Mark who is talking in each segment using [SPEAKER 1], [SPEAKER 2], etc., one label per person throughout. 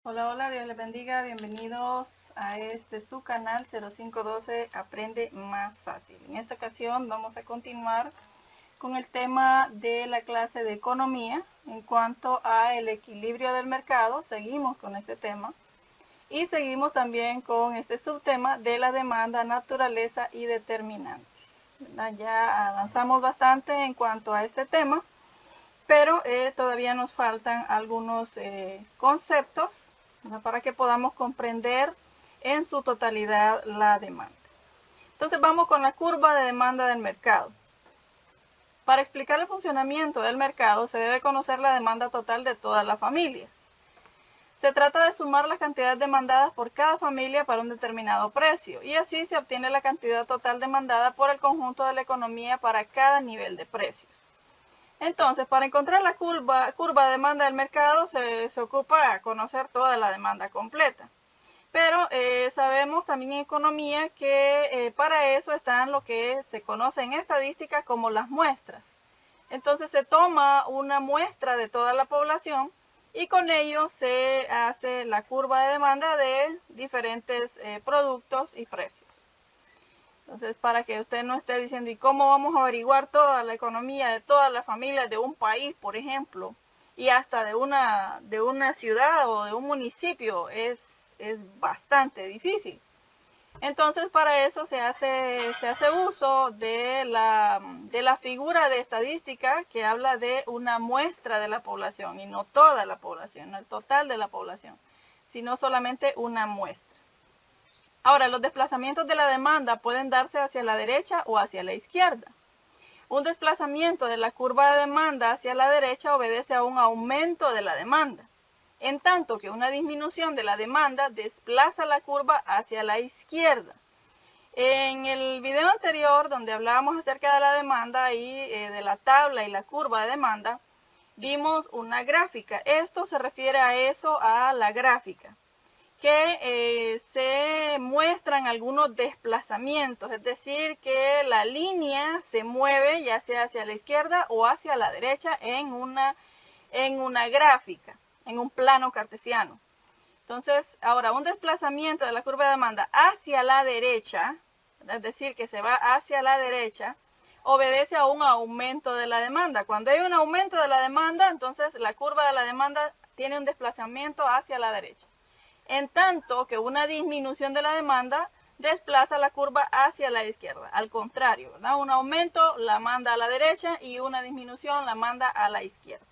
[SPEAKER 1] Hola, hola, Dios les bendiga, bienvenidos a su canal 0512 Aprende Más Fácil. En esta ocasión vamos a continuar con el tema de la clase de economía en cuanto a el equilibrio del mercado. Seguimos con este tema y seguimos también con este subtema de la demanda, naturaleza y determinantes. Ya avanzamos bastante en cuanto a este tema, pero todavía nos faltan algunos conceptos para que podamos comprender en su totalidad la demanda. Entonces vamos con la curva de demanda del mercado. Para explicar el funcionamiento del mercado se debe conocer la demanda total de todas las familias. Se trata de sumar las cantidades demandadas por cada familia para un determinado precio y así se obtiene la cantidad total demandada por el conjunto de la economía para cada nivel de precios. Entonces, para encontrar la curva de demanda del mercado se ocupa conocer toda la demanda completa. Pero sabemos también en economía que para eso están lo que se conoce en estadística como las muestras. Entonces se toma una muestra de toda la población y con ello se hace la curva de demanda de diferentes productos y precios. Entonces, para que usted no esté diciendo, ¿y cómo vamos a averiguar toda la economía de todas las familias de un país, por ejemplo? Y hasta de una ciudad o de un municipio es bastante difícil. Entonces, para eso se hace uso de la figura de estadística que habla de una muestra de la población y no toda la población, no el total de la población, sino solamente una muestra. Ahora, los desplazamientos de la demanda pueden darse hacia la derecha o hacia la izquierda. Un desplazamiento de la curva de demanda hacia la derecha obedece a un aumento de la demanda, en tanto que una disminución de la demanda desplaza la curva hacia la izquierda. En el video anterior, donde hablábamos acerca de la demanda y de la tabla y la curva de demanda, vimos una gráfica. Esto se refiere a eso, a la gráfica, que se muestran algunos desplazamientos, es decir, que la línea se mueve ya sea hacia la izquierda o hacia la derecha en una gráfica, en un plano cartesiano. Entonces, ahora un desplazamiento de la curva de demanda hacia la derecha, es decir, que se va hacia la derecha, obedece a un aumento de la demanda. Cuando hay un aumento de la demanda, entonces la curva de la demanda tiene un desplazamiento hacia la derecha. En tanto que una disminución de la demanda desplaza la curva hacia la izquierda. Al contrario, ¿verdad? Un aumento la manda a la derecha y una disminución la manda a la izquierda.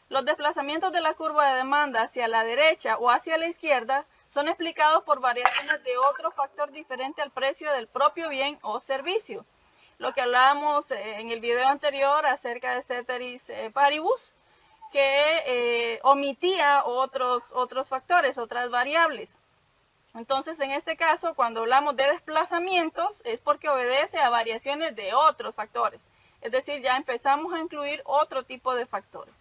[SPEAKER 1] Los desplazamientos de la curva de demanda hacia la derecha o hacia la izquierda son explicados por variaciones de otro factor diferente al precio del propio bien o servicio. Lo que hablábamos en el video anterior acerca de ceteris paribus, que omitía otros factores, otras variables. Entonces, en este caso, cuando hablamos de desplazamientos, es porque obedece a variaciones de otros factores. Es decir, ya empezamos a incluir otro tipo de factores.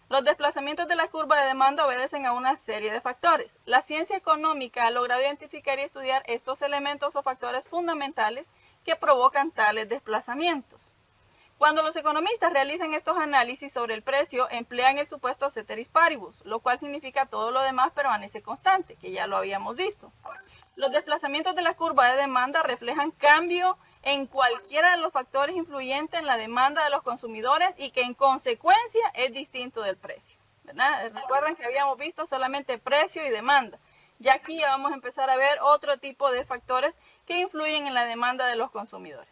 [SPEAKER 1] Los desplazamientos de la curva de demanda obedecen a una serie de factores. La ciencia económica ha logrado identificar y estudiar estos elementos o factores fundamentales que provocan tales desplazamientos. Cuando los economistas realizan estos análisis sobre el precio, emplean el supuesto ceteris paribus, lo cual significa todo lo demás permanece constante, que ya lo habíamos visto. Los desplazamientos de la curva de demanda reflejan cambio en cualquiera de los factores influyentes en la demanda de los consumidores y que en consecuencia es distinto del precio, ¿verdad? Recuerden que habíamos visto solamente precio y demanda. Ya aquí ya vamos a empezar a ver otro tipo de factores que influyen en la demanda de los consumidores.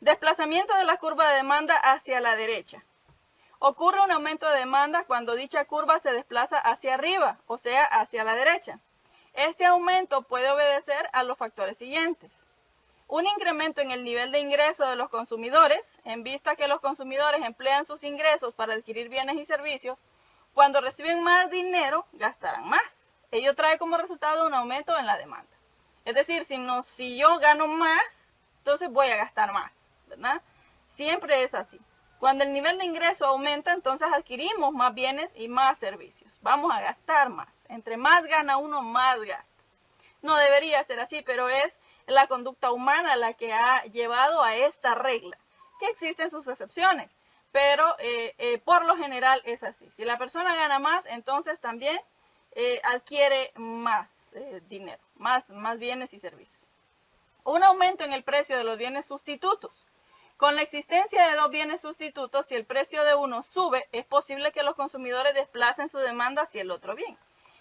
[SPEAKER 1] Desplazamiento de la curva de demanda hacia la derecha. Ocurre un aumento de demanda cuando dicha curva se desplaza hacia arriba, o sea, hacia la derecha. Este aumento puede obedecer a los factores siguientes. Un incremento en el nivel de ingreso de los consumidores, en vista que los consumidores emplean sus ingresos para adquirir bienes y servicios, cuando reciben más dinero, gastarán más. Ello trae como resultado un aumento en la demanda. Es decir, si yo gano más, entonces voy a gastar más, ¿verdad? Siempre es así. Cuando el nivel de ingreso aumenta, entonces adquirimos más bienes y más servicios. Vamos a gastar más. Entre más gana uno, más gasta. No debería ser así, pero es la conducta humana la que ha llevado a esta regla, que existen sus excepciones, pero por lo general es así. Si la persona gana más, entonces también adquiere más dinero, más bienes y servicios. Un aumento en el precio de los bienes sustitutos. Con la existencia de dos bienes sustitutos, si el precio de uno sube, es posible que los consumidores desplacen su demanda hacia el otro bien.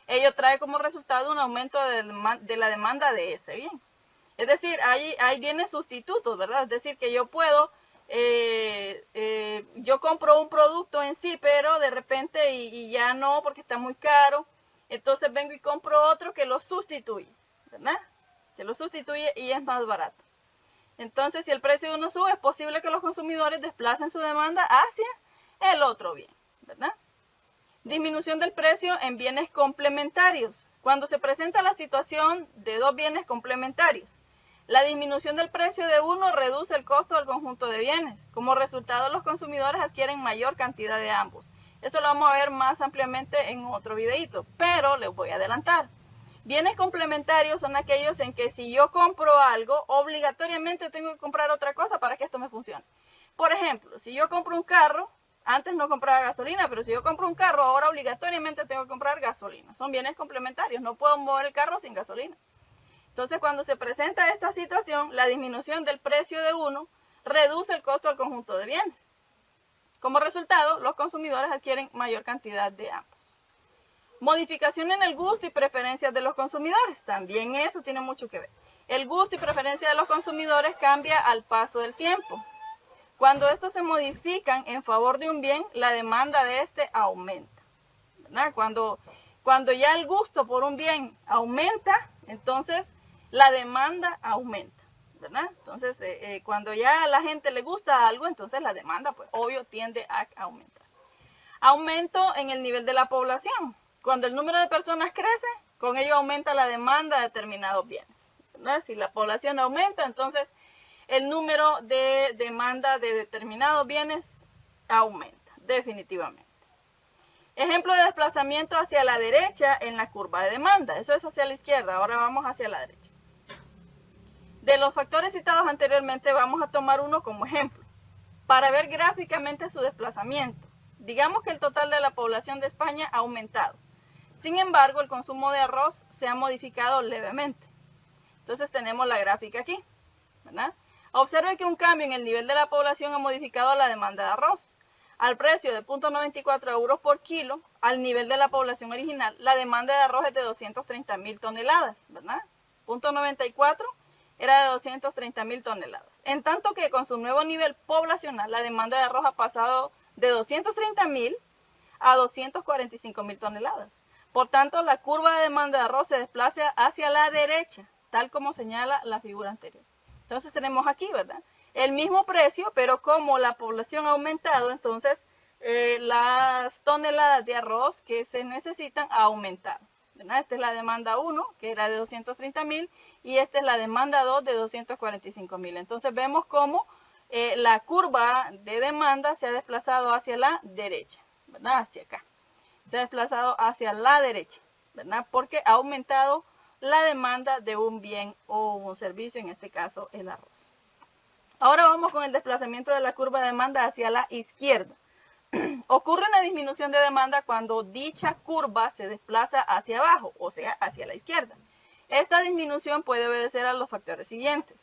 [SPEAKER 1] Ello trae como resultado un aumento de la demanda de ese bien. Es decir, hay bienes sustitutos, ¿verdad? Es decir, que yo puedo, yo compro un producto en sí, pero de repente y ya no porque está muy caro. Entonces vengo y compro otro que lo sustituye, ¿verdad? Que lo sustituye y es más barato. Entonces, si el precio de uno sube, es posible que los consumidores desplacen su demanda hacia el otro bien, ¿verdad? Disminución del precio en bienes complementarios. Cuando se presenta la situación de dos bienes complementarios, la disminución del precio de uno reduce el costo del conjunto de bienes. Como resultado, los consumidores adquieren mayor cantidad de ambos. Esto lo vamos a ver más ampliamente en otro videito, pero les voy a adelantar. Bienes complementarios son aquellos en que si yo compro algo, obligatoriamente tengo que comprar otra cosa para que esto me funcione. Por ejemplo, si yo compro un carro, antes no compraba gasolina, pero si yo compro un carro, ahora obligatoriamente tengo que comprar gasolina. Son bienes complementarios, no puedo mover el carro sin gasolina. Entonces, cuando se presenta esta situación, la disminución del precio de uno reduce el costo del conjunto de bienes. Como resultado, los consumidores adquieren mayor cantidad de ambos. Modificación en el gusto y preferencias de los consumidores. También eso tiene mucho que ver. El gusto y preferencia de los consumidores cambia al paso del tiempo. Cuando estos se modifican en favor de un bien, la demanda de este aumenta, ¿verdad? Cuando ya el gusto por un bien aumenta, entonces la demanda aumenta, ¿verdad? Entonces, cuando ya a la gente le gusta algo, entonces la demanda, pues obvio, tiende a aumentar. Aumento en el nivel de la población. Cuando el número de personas crece, con ello aumenta la demanda de determinados bienes, ¿verdad? Si la población aumenta, entonces el número de demanda de determinados bienes aumenta, definitivamente. Ejemplo de desplazamiento hacia la derecha en la curva de demanda. Eso es hacia la izquierda, ahora vamos hacia la derecha. De los factores citados anteriormente, vamos a tomar uno como ejemplo, para ver gráficamente su desplazamiento. Digamos que el total de la población de España ha aumentado. Sin embargo, el consumo de arroz se ha modificado levemente. Entonces tenemos la gráfica aquí, ¿verdad? Observe que un cambio en el nivel de la población ha modificado la demanda de arroz. Al precio de 0.94 euros por kilo, al nivel de la población original, la demanda de arroz es de 230.000 toneladas, ¿verdad? 0.94 era de 230.000 toneladas. En tanto que con su nuevo nivel poblacional, la demanda de arroz ha pasado de 230.000 a 245.000 toneladas. Por tanto, la curva de demanda de arroz se desplaza hacia la derecha, tal como señala la figura anterior. Entonces tenemos aquí, ¿verdad? El mismo precio, pero como la población ha aumentado, entonces las toneladas de arroz que se necesitan ha aumentado, ¿verdad? Esta es la demanda 1, que era de 230.000, y esta es la demanda 2 de 245.000. Entonces vemos cómo la curva de demanda se ha desplazado hacia la derecha, ¿verdad? Hacia acá. Se ha desplazado hacia la derecha, ¿verdad? Porque ha aumentado la demanda de un bien o un servicio, en este caso el arroz. Ahora vamos con el desplazamiento de la curva de demanda hacia la izquierda. Ocurre una disminución de demanda cuando dicha curva se desplaza hacia abajo, o sea, hacia la izquierda. Esta disminución puede obedecer a los factores siguientes.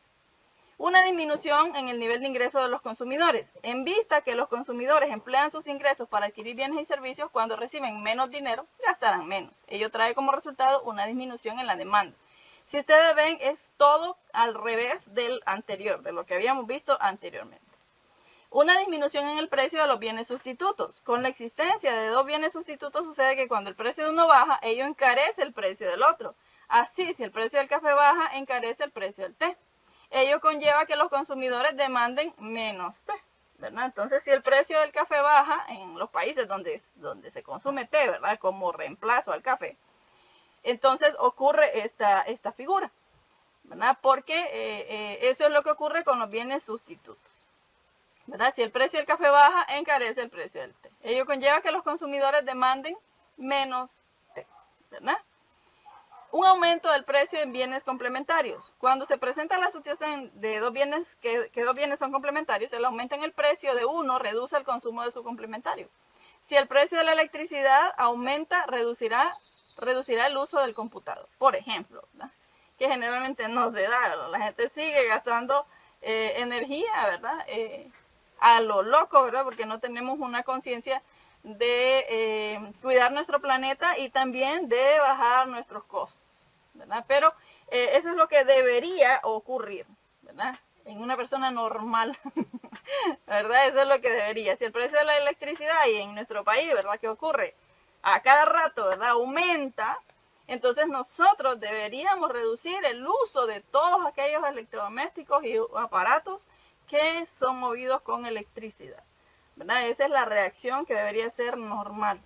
[SPEAKER 1] Una disminución en el nivel de ingreso de los consumidores, en vista que los consumidores emplean sus ingresos para adquirir bienes y servicios, cuando reciben menos dinero, gastarán menos. Ello trae como resultado una disminución en la demanda. Si ustedes ven, es todo al revés del anterior, de lo que habíamos visto anteriormente. Una disminución en el precio de los bienes sustitutos. Con la existencia de dos bienes sustitutos sucede que cuando el precio de uno baja, ello encarece el precio del otro. Así, si el precio del café baja, encarece el precio del té. Ello conlleva que los consumidores demanden menos té, ¿verdad? Entonces, si el precio del café baja en los países donde se consume té, ¿verdad? Como reemplazo al café, entonces ocurre esta figura, ¿verdad? Porque eso es lo que ocurre con los bienes sustitutos, ¿verdad? Si el precio del café baja, encarece el precio del té. Ello conlleva que los consumidores demanden menos té, ¿verdad? Un aumento del precio en bienes complementarios. Cuando se presenta la situación de dos bienes, que dos bienes son complementarios, el aumento en el precio de uno reduce el consumo de su complementario. Si el precio de la electricidad aumenta, reducirá el uso del computador. Por ejemplo, ¿verdad? Que generalmente no se da, ¿verdad? La gente sigue gastando energía, ¿verdad? A lo loco, ¿verdad? Porque no tenemos una conciencia de cuidar nuestro planeta y también de bajar nuestros costos, ¿verdad? Pero eso es lo que debería ocurrir, ¿verdad? En una persona normal, ¿verdad? Eso es lo que debería. Si el precio de la electricidad y en nuestro país, ¿verdad? ¿Qué ocurre? A cada rato, ¿verdad? Aumenta. Entonces nosotros deberíamos reducir el uso de todos aquellos electrodomésticos y aparatos que son movidos con electricidad, ¿verdad? Esa es la reacción que debería ser normal.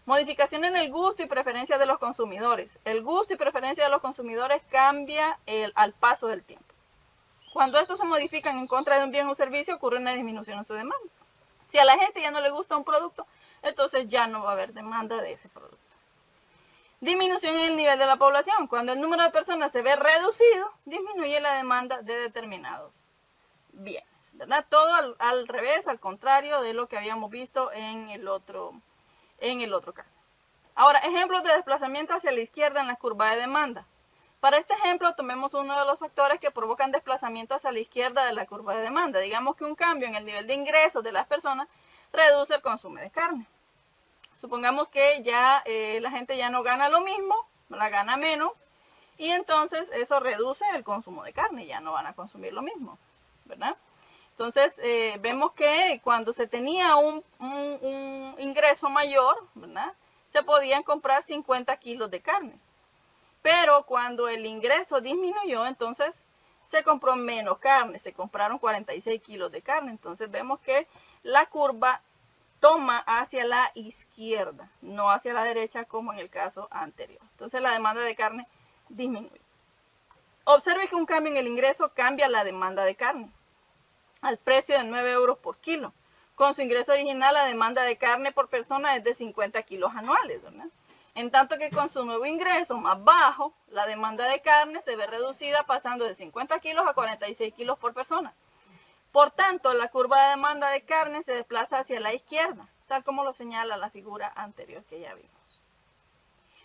[SPEAKER 1] Modificación en el gusto y preferencia de los consumidores. El gusto y preferencia de los consumidores cambia al paso del tiempo. Cuando estos se modifican en contra de un bien o servicio, ocurre una disminución en su demanda. Si a la gente ya no le gusta un producto, entonces ya no va a haber demanda de ese producto. Disminución en el nivel de la población. Cuando el número de personas se ve reducido, disminuye la demanda de determinados bienes, ¿verdad? Todo al revés, al contrario de lo que habíamos visto en el otro caso. Ahora, ejemplos de desplazamiento hacia la izquierda en la curva de demanda. Para este ejemplo, tomemos uno de los factores que provocan desplazamiento hacia la izquierda de la curva de demanda. Digamos que un cambio en el nivel de ingresos de las personas reduce el consumo de carne. Supongamos que ya la gente ya no gana lo mismo, la gana menos, y entonces eso reduce el consumo de carne, ya no van a consumir lo mismo, ¿verdad? Entonces vemos que cuando se tenía un ingreso mayor, ¿verdad? Se podían comprar 50 kilos de carne. Pero cuando el ingreso disminuyó, entonces se compró menos carne, se compraron 46 kilos de carne. Entonces vemos que la curva toma hacia la izquierda, no hacia la derecha como en el caso anterior. Entonces la demanda de carne disminuye. Observe que un cambio en el ingreso cambia la demanda de carne al precio de 9 euros por kilo. Con su ingreso original, la demanda de carne por persona es de 50 kilos anuales, ¿verdad? En tanto que con su nuevo ingreso más bajo, la demanda de carne se ve reducida pasando de 50 kilos a 46 kilos por persona. Por tanto, la curva de demanda de carne se desplaza hacia la izquierda, tal como lo señala la figura anterior que ya vimos.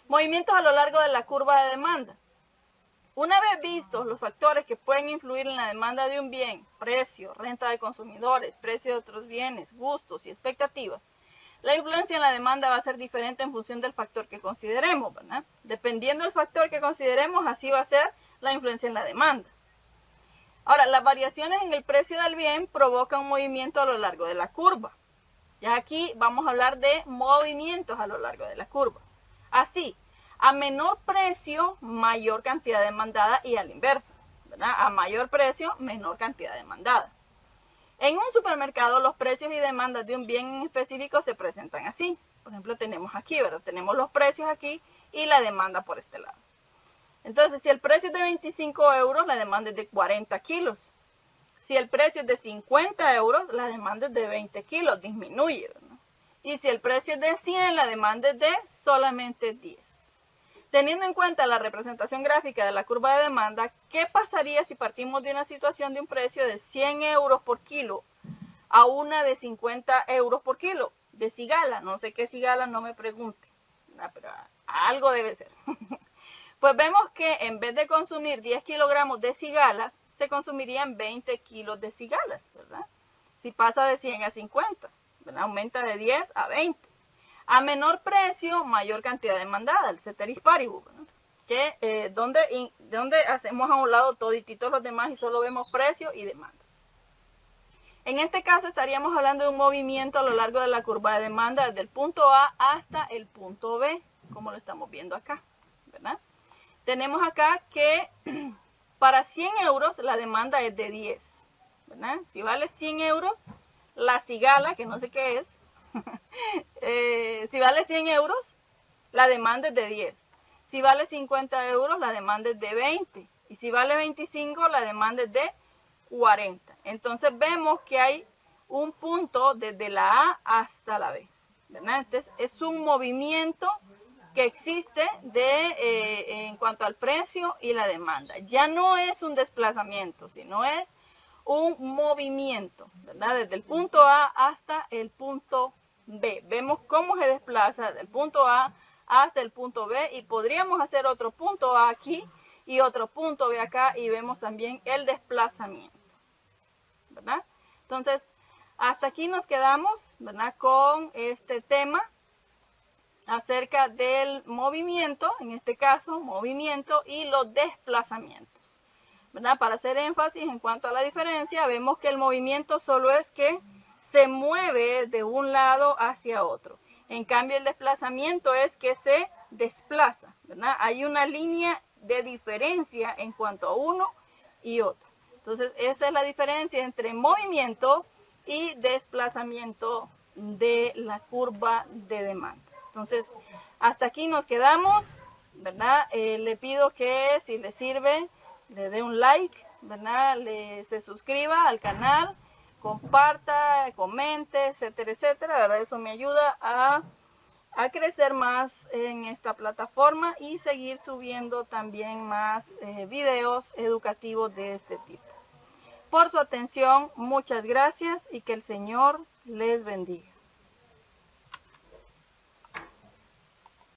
[SPEAKER 1] Movimientos a lo largo de la curva de demanda. Una vez vistos los factores que pueden influir en la demanda de un bien, precio, renta de consumidores, precio de otros bienes, gustos y expectativas, la influencia en la demanda va a ser diferente en función del factor que consideremos, ¿verdad? Dependiendo del factor que consideremos, así va a ser la influencia en la demanda. Ahora, las variaciones en el precio del bien provocan un movimiento a lo largo de la curva. Ya aquí vamos a hablar de movimientos a lo largo de la curva. Así, a menor precio, mayor cantidad demandada y a la inversa, ¿verdad? A mayor precio, menor cantidad demandada. En un supermercado, los precios y demandas de un bien en específico se presentan así. Por ejemplo, tenemos aquí, ¿verdad? Tenemos los precios aquí y la demanda por este lado. Entonces, si el precio es de 25 euros, la demanda es de 40 kilos. Si el precio es de 50 euros, la demanda es de 20 kilos, disminuye, ¿verdad? Y si el precio es de 100, la demanda es de solamente 10. Teniendo en cuenta la representación gráfica de la curva de demanda, ¿qué pasaría si partimos de una situación de un precio de 100 euros por kilo a una de 50 euros por kilo? De cigala, no sé qué cigala, no me pregunte, pero algo debe ser. Pues vemos que en vez de consumir 10 kilogramos de cigalas, se consumirían 20 kilos de cigalas, ¿verdad? Si pasa de 100 a 50, ¿verdad? Aumenta de 10 a 20. A menor precio, mayor cantidad demandada, el ceteris paribus, ¿verdad? Que donde hacemos a un lado todititos los demás y solo vemos precio y demanda. En este caso estaríamos hablando de un movimiento a lo largo de la curva de demanda desde el punto A hasta el punto B, como lo estamos viendo acá, ¿verdad? Tenemos acá que para 100 euros la demanda es de 10, ¿verdad? Si vale 100 euros, la cigala, que no sé qué es, si vale 100 euros, la demanda es de 10. Si vale 50 euros, la demanda es de 20. Y si vale 25, la demanda es de 40. Entonces vemos que hay un punto desde la A hasta la B, ¿verdad? Entonces es un movimiento que existe en cuanto al precio y la demanda. Ya no es un desplazamiento, sino es un movimiento, ¿verdad? Desde el punto A hasta el punto B. Vemos cómo se desplaza del punto A hasta el punto B y podríamos hacer otro punto A aquí y otro punto B acá y vemos también el desplazamiento, ¿verdad? Entonces, hasta aquí nos quedamos, ¿verdad? Con este tema acerca del movimiento, en este caso, movimiento y los desplazamientos, ¿verdad? Para hacer énfasis en cuanto a la diferencia, vemos que el movimiento solo es que se mueve de un lado hacia otro. En cambio, el desplazamiento es que se desplaza, ¿verdad? Hay una línea de diferencia en cuanto a uno y otro. Entonces, esa es la diferencia entre movimiento y desplazamiento de la curva de demanda. Entonces, hasta aquí nos quedamos, ¿verdad? Le pido que si le sirve, le dé un like, ¿verdad? Se suscriba al canal, comparta, comente, etcétera, etcétera, ¿verdad? Eso me ayuda a crecer más en esta plataforma y seguir subiendo también más videos educativos de este tipo. Por su atención, muchas gracias y que el Señor les bendiga.